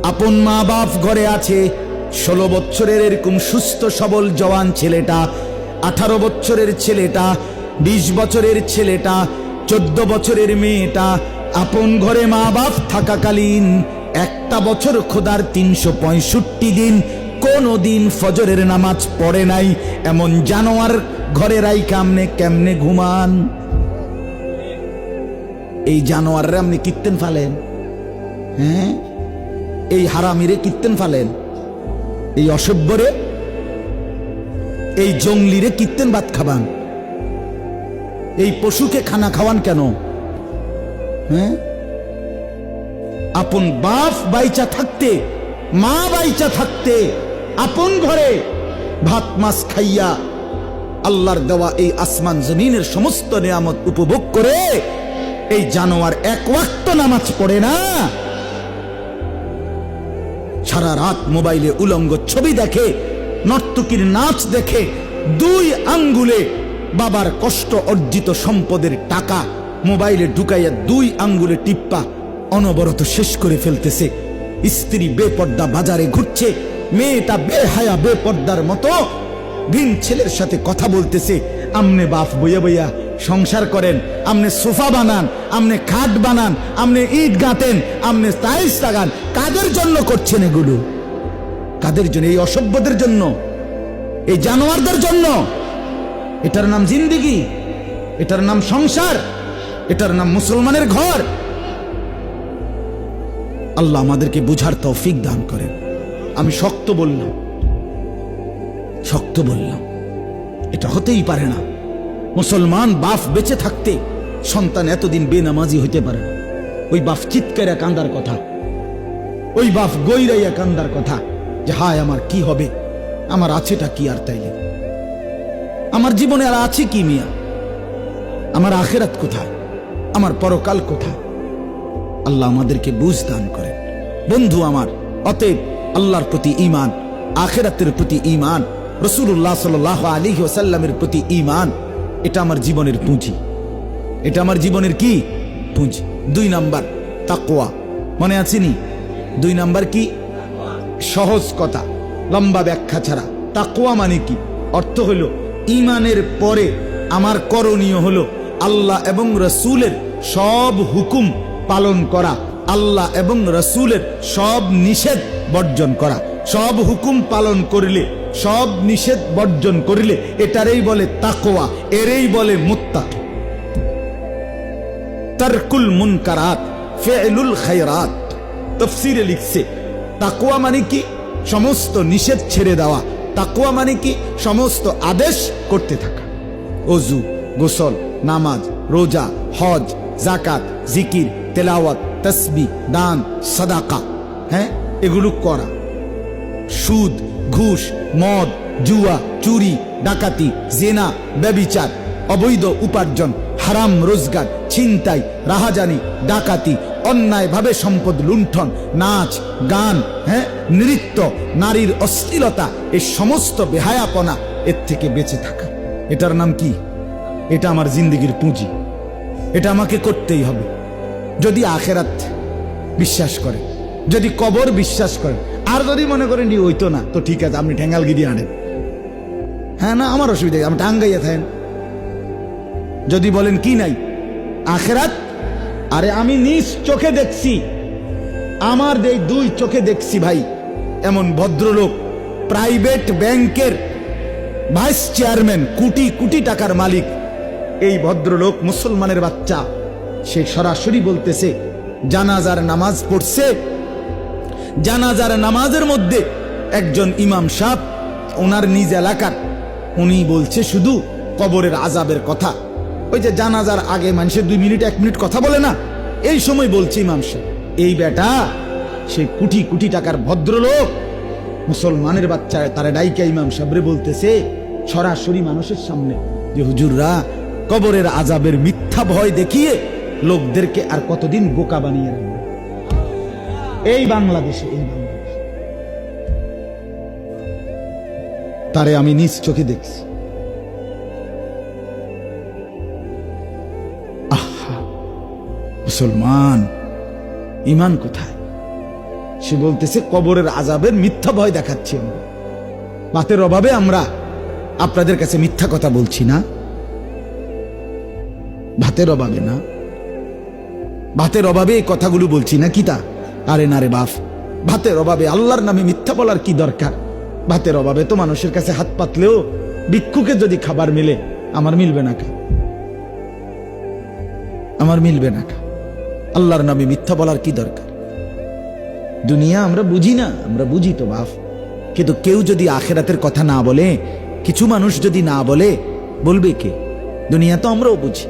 আপন মা বাপ ঘরে আছে, 16 বছরের এরকম সুস্থ সবল জওয়ান ছেলেটা, 18 বছরের ছেলেটা, 20 বছরের ছেলেটা, 14 বছরের মেয়েটা আপন ঘরে মা বাপ থাকাকালীন একটা বছর খোদার 365 দিন কোনদিন ফজরের নামাজ পড়ে নাই, এমন জানোয়ার ঘরে রাইখা আপনি কেমনে ঘুমান? এই জানোয়াররা আপনি কীর্তেন ফালেন? হ্যাঁ, এই হারামিরে কীর্তেন ফালেন, এই অসভ্যরে, এই জঙ্গলিরে কীর্তেন ভাত খাবান, এই পশুকে খানা খাওয়ান কেন? হ্যাঁ, আপন বাপ বাইচা থাকতে, মা বাইচা থাকতে আপন ঘরে ভাত মাছ খাইয়া আল্লাহর দেওয়া এই আসমান জমিনের সমস্ত নিয়ামত উপভোগ করে এই জানোয়ার এক ওয়াক্ত নামাজ পড়ে না, সারা রাত মোবাইলে উলঙ্গ ছবি দেখে, নর্তকীর নাচ দেখে, 2 আঙ্গুলে বাবার কষ্ট অর্জিত সম্পদের টাকা মোবাইলে ঢুকাইয়া 2 আঙ্গুলে টিপ্পা অনবরত শেষ করে ফেলতেছে। স্ত্রী বেপর্দা বাজারে ঘুরছে, মেয়েটা বেহায়া বেপর্দার মতো ভিন ছেলের সাথে কথা বলতেছে। আমনে বাপ বইয়া বইয়া সংসার করেন, আমনে সোফা বানান, আমনে খাট বানান, আমনে ইট গাঁথেন, আমনে টাইলস লাগান, কাদের জন্য করছেন এগুলো? কাদের জন্য? এই অসভ্যদের জন্য, এই জানোয়ারদের জন্য। এটার নাম জিন্দেগি, এটার নাম সংসার, এটার নাম মুসলমানের ঘর। আল্লাহ আমাদেরকে বুঝার তৌফিক দান করেন। আমি শক্ত বললাম, শক্ত বললাম, এটা হতেই পারে না। মুসলমান বাপ বেঁচে থাকতে সন্তান এতদিন বেনামাজি হইতে পারে না। ওই বাপ চিৎকারে কান্দার কথা, ওই বাপ গইরাইয়া কান্দার কথা যে হায় আমার কি হবে, আমার আছেটা কি? আর তাইলে আমার জীবনে আর আছে কি মিয়া? আমার আখিরাত কোথায়? আমার পরকাল কোথায়? আল্লাহ আমাদেরকে বুঝ দান করেন। বন্ধু আমার, অতএব আল্লাহর প্রতি ঈমান, আখিরাতের প্রতি ঈমান, রাসূলুল্লাহ সাল্লাল্লাহু আলাইহি ওয়াসাল্লামের প্রতি ঈমান, এটা আমার জীবনের পুঁজি, এটা আমার জীবনের কি পুঁজি। 2 নাম্বার তাকওয়া, মনে আছেনি? 2 নাম্বার কি? সহজ কথা, লম্বা ব্যাখ্যা ছাড়া। তাকওয়া মানে কি? অর্থ হলো ঈমানের পরে আমার করণীয় হলো আল্লাহ এবং রাসূলের সব হুকুম পালন করা, আল্লাহ এবং রাসূলের সব নিষেধ বর্জন করা। সব হুকুম পালন করিলে, সব নিষেধ বর্জন করিলে এটারই বলে তাকওয়া, এরই বলে মুত্তাকি। তারকুল মুনকারাত ফি'লুল খায়রাত। তাফসীরে লিখছে তাকওয়া মানে কি? সমস্ত নিষেধ ছেড়ে দেওয়া। তাকওয়া মানে কি? সমস্ত আদেশ করতে থাকা। ওযু, গোসল, নামাজ, রোজা, হজ, যাকাত, জিকির, তেলাওয়াত, তাসবিহ, দান, সাদাকা, হ্যাঁ, এগুলো করা। সুদ, ঘুষ, মদ, জুয়া, চুরি, ডাকাতি, জিনা, ব্যভিচার, অবৈধ উপার্জন, হারাম রোজগার, ছিনতাই, রাহাজানি, ডাকাতি, অন্যায়ভাবে সম্পদ লুণ্ঠন, নাচ গান, হ্যাঁ, নৃত্য, নারীর অশ্লীলতা, এই সমস্ত বেহায়াপনা, এর থেকে বেঁচে থাকা। এটার নাম কি? এটা আমার জিন্দেগির পুঁজি, এটা আমাকে করতেই হবে। যদি আখেরাত বিশ্বাস করে, যদি কবর বিশ্বাস করেন, আর যদি মনে করেন হইতো না, তো ঠিক আছে, আপনি ঠেঙ্গালগিরি আনেন, হ্যাঁ, না আমার অসুবিধা, আমি টাঙ্গাইয়া থাকেন। যদি বলেন কি নাই আখেরাত, আরে আমি নিজ চোখে দেখছি, আমার 2 চোখে দেখছি ভাই, এমন ভদ্রলোক, প্রাইভেট ব্যাংকের ভাইস চেয়ারম্যান, কোটি কোটি টাকার মালিক, এই ভদ্রলোক মুসলমানের বাচ্চা, সে সরাসরি বলতেছে জানাজার নামাজ পড়ছে, জানাজার নামাজের মধ্যে একজন ইমাম সাহেব, ওনার নিজ এলাকার, উনি বলছে শুধু কবরের আযাবের কথা। ওই যে জানাজার আগে মানুষের 2 মিনিট 1 মিনিট কথা বলে না, এই সময় বলছে ইমাম সাহেব। এই বেটা সেই কোটি কোটি টাকার ভদ্রলোক মুসলমানের বাচ্চা, তারা ডাইকা ইমাম সাহেবরে বলতেছে সরাসরি মানুষের সামনে যে হুজুররা কবরের আযাবের মিথ্যা ভয় দেখিয়ে লোকদেরকে আর কতদিন বোকা বানিয়ে রাখবে। এই বাংলাদেশে, এই বাংলাদেশে তারে আমি নিজ চোখে দেখছি। আহা মুসলমান, ঈমান কোথায়? সে বলতেছে কবরের আযাবের মিথ্যা ভয় দেখাচ্ছি আমরা, ভাতের অভাবে আমরা আপনাদের কাছে মিথ্যা কথা বলছি না, ভাতের অভাবে না, ভাতের অভাবে এই কথাগুলো বলছি না। কি তা? আরে না রে বাপ, ভাতের অভাবে আল্লাহর নামে মিথ্যা বলার কি দরকার? ভাতের অভাবে তো মানুষের কাছে হাত পাতলেও ভিক্ষুকে যদি খাবার মিলে আমার মিলবে না কা? আমার মিলবে না কা? আল্লাহর নামে মিথ্যা বলার কি দরকার? দুনিয়া আমরা বুঝি না, আমরা বুঝি তো বাপ, কিন্তু কেউ যদি আখেরাতের কথা না বলে, কিছু মানুষ যদি না বলে, বলবে কে? দুনিয়া তো আমরাও বুঝি।